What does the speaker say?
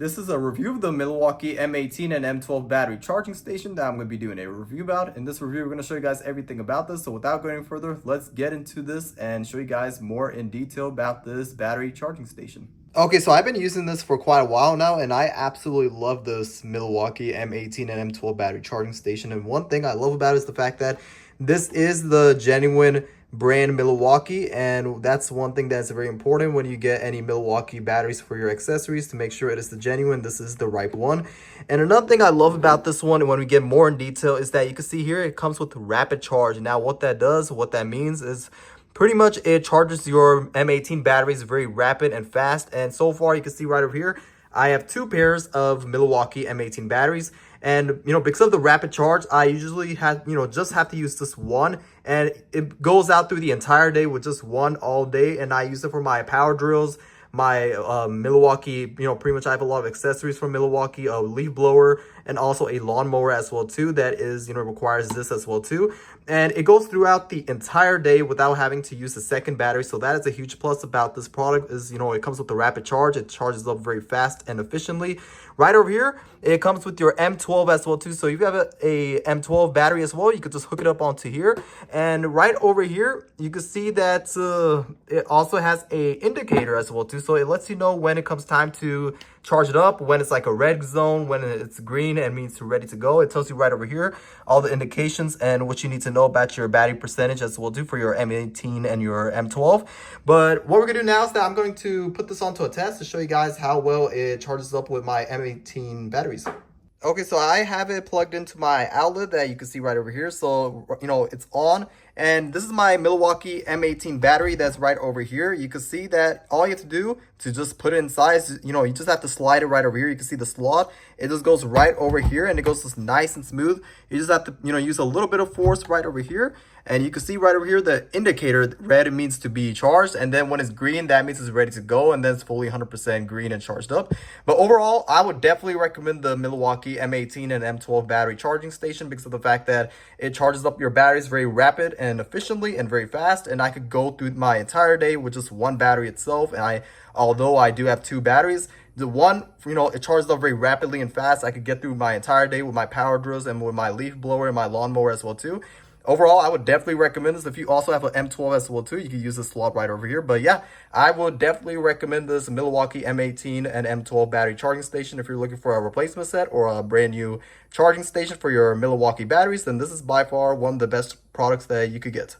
This is a review of the Milwaukee M18 and M12 battery charging station that I'm going to be doing a review about. In this review, we're going to show you guys everything about this. So without going any further, let's get into this and show you guys more in detail about this battery charging station. Okay, so I've been using this for quite a while now, and I absolutely love this Milwaukee M18 and M12 battery charging station. And one thing I love about it is the fact that this is the genuine brand Milwaukee, and that's one thing that's very important when you get any Milwaukee batteries for your accessories, to make sure it is the genuine, this is the right one. And another thing I love about this one, when we get more in detail, is that you can see here it comes with rapid charge. Now what that does, what that means is pretty much it charges your M18 batteries very rapid and fast. And so far you can see right over here I have two pairs of Milwaukee M18 batteries. And, because of the rapid charge, I usually have, just have to use this one. And it goes out through the entire day with just one all day. And I use it for my power drills, my Milwaukee, pretty much I have a lot of accessories from Milwaukee, a leaf blower, and also a lawnmower as well too. That is, requires this as well too. And it goes throughout the entire day without having to use a second battery. So that is a huge plus about this product is, it comes with the rapid charge. It charges up very fast and efficiently. Right over here, it comes with your M12 as well too. So if you have a M12 battery as well, you could just hook it up onto here. And right over here, you can see that it also has a indicator as well too. So it lets you know when it comes time to charge it up, when it's like a red zone, when it's green and means you're ready to go. It tells you right over here all the indications and what you need to know about your battery percentage as well too for your M18 and your M12. But what we're gonna do now is that I'm going to put this onto a test to show you guys how well it charges up with my M18 batteries. Okay, so I have it plugged into my outlet that you can see right over here. So, it's on. And this is my Milwaukee M18 battery that's right over here. You can see that all you have to do to just put it inside is, you just have to slide it right over here. You can see the slot. It just goes right over here and it goes just nice and smooth. You just have to, use a little bit of force right over here. And you can see right over here, the indicator red means to be charged. And then when it's green, that means it's ready to go. And then it's fully 100% green and charged up. But overall, I would definitely recommend the Milwaukee M18 and M12 battery charging station because of the fact that it charges up your batteries very rapid and efficiently and very fast. And I could go through my entire day with just one battery itself. And although I do have two batteries, the one, it charges up very rapidly and fast. I could get through my entire day with my power drills and with my leaf blower and my lawnmower as well too. Overall, I would definitely recommend this. If you also have an M12 as well too, you can use this slot right over here. But yeah, I would definitely recommend this Milwaukee M18 and M12 battery charging station. If you're looking for a replacement set or a brand new charging station for your Milwaukee batteries, then this is by far one of the best products that you could get.